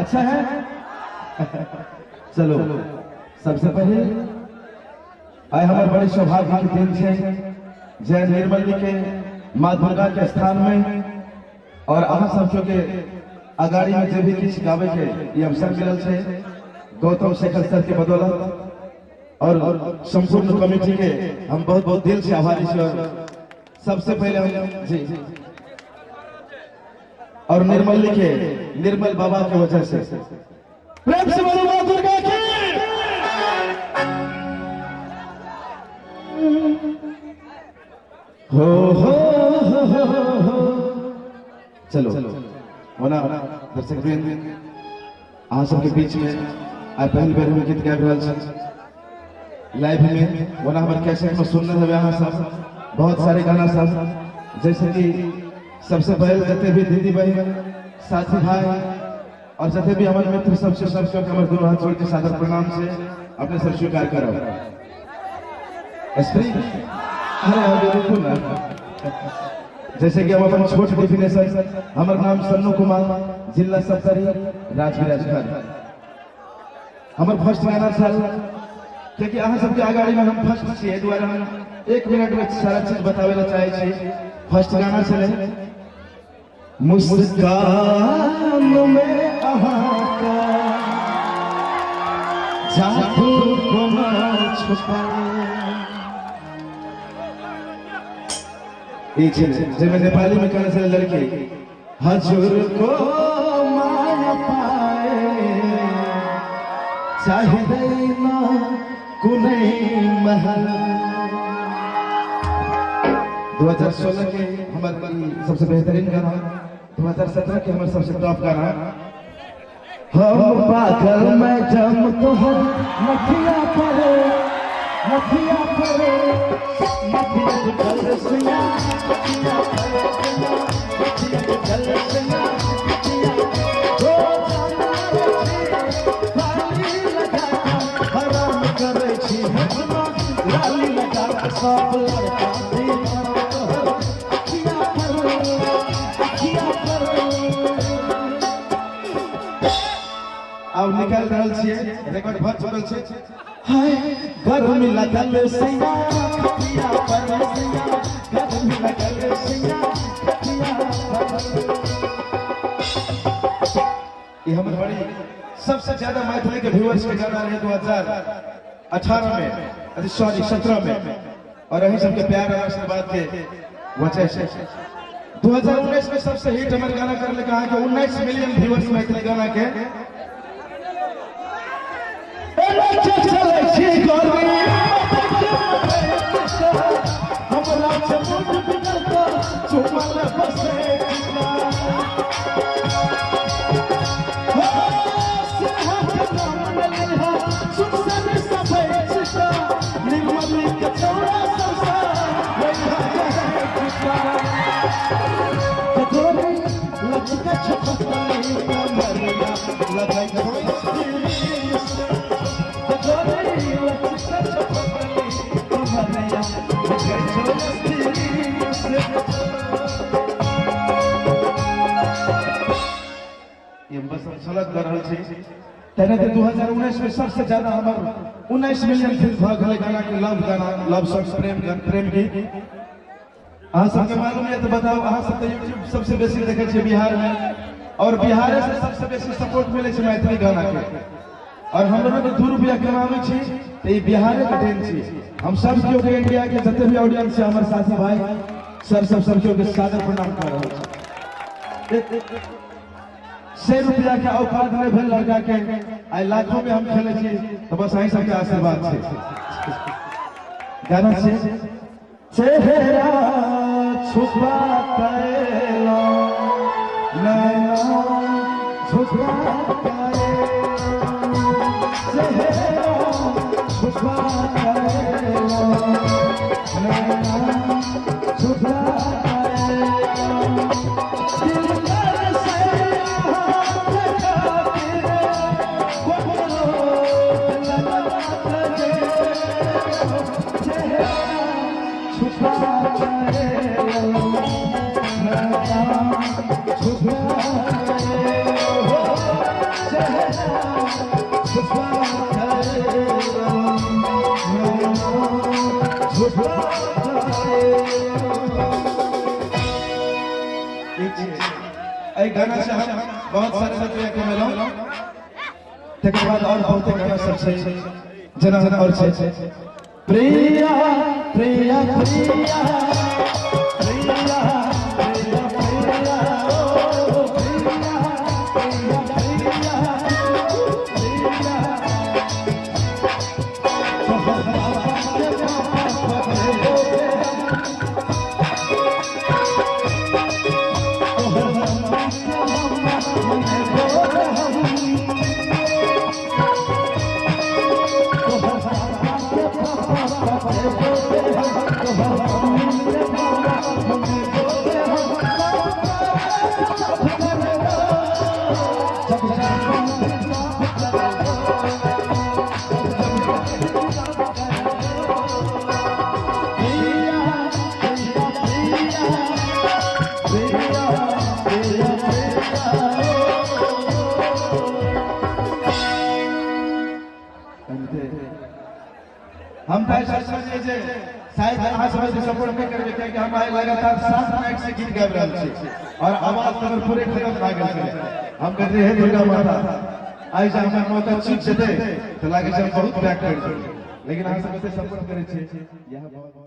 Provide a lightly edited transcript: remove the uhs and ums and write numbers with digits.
अच्छा है। चलो सबसे पहले आए हमारे बड़े सौभाग्य के दिन से जय निर्मल के माँ दुर्गा के स्थान में और अहाँ सब के अगाड़ी में जो भी किस गावे के ये अवसर मिलल है गौतम शेखर सर के बदौलत और संपूर्ण कमेटी के हम बहुत बहुत दिल से आभारी हैं। और सबसे पहले हम जी और निर्मल के निर्मल बाबा के वजह से प्रेम से बोलो मां दुर्गा की। हो चलो होना दर्शक वृंद अहाँ सबके बीच में आज पहली बार हम गीत गाबि रहल छी लाइव में होना हमारे कैसेट में सुनने हमें अहाँ सब बहुत सारे गाना सब जैसे कि सबसे पहले जते भी दीदी बहन साथी भाई और जते भी हमारे मित्र सबसे हमारे दोनों हाथ जोड़ के सादर प्रणाम से अपने सब स्वीकार करो। अरे बिल्कुल ना जैसे कि हम अपन छोट डिफिनेशन हमारा नाम सन्नू कुमार जिला सप्तरी राजगीर हमारे फर्स्ट गाना चल क्योंकि अहाँ सबके आगाड़ी में हम फर्स्ट छे द्वारा हम 1 मिनट में सारा चीज बतावे ला चाहे छी। फर्स्ट गाना चले मुस्कान में अहाँ का जादू बना छुपा जब मैं नेपाली में कहना चले लड़के हजूर को माया पाए चाहे देना कुनै महल। 2016 के हमारे सबसे बेहतरीन गाना 2017 के हमारे सबसे टॉप गाना हम पागल में जम तो हम मथिया पड़े मथिया पड़े अब निकल रहल छियै रिकॉर्ड भर चुकल छै। हाय गर्मी लगल सैया खटिया पर सैया गर्मी लगल सैया खटिया पर। ये हमारे बड़ी सबसे ज्यादा मैथिली के व्यूअर्स के गाना रहे 2018 में सॉरी 17 में और यही सबके प्यार और आशीर्वाद के वजह से 2019 में सबसे हिट हमारे गाना करने का 19 मिलियन व्यूअर्स मैथिली गाना के तेरे 2019 में सबसे ज्यादा हमारे 19 मिलियन फिल्म भले गाना के गाना लव सॉन्ग प्रेम गीत अहाँ सबके मालूम है तो बताओ अहाँ सब यूट्यूब सबसे बेसी देखे छे बिहार में और बिहार से सबसे बेसी सपोर्ट मिले छे मैथिली गाना के और हम लोग 2 रुपया कमावे छी तो ये बिहार के देन छी। हम सब के इंडिया के जते भी ऑडियंस है हमारे साथी भाई सब के सादर प्रणाम कर रहे हैं। 100 रुपया के औकात में भेल लड़का के आई लाखों में हम खेले छी तो बस अहीं सबके आशीर्वाद छे। गाना छे चेहरा छुपा कैला नैना छुपा चेहरा छुपा कैला नैना छुपा छुपा गाना से हम बहुत सारे रुपया कमेलौं तकर बाद और बहुत गाना सब छै जना और छै प्रिया प्रिया प्रिया प्रिया हम ऐसा समझिए जे शायद अहाँ सब सपोर्ट नहीं करबे कियाकि हम आइ लगातार 7 मिनट से गीत गाबि रहल छी और आवाज हमर पूरे खत्म भ गेल छै। हम कहते हे दुर्गा माता आइ जे हमर मौका चीज जेते त लागे छै बहुत बैक कर छै, लेकिन अहाँ सब सपोर्ट करै छी यह बहुत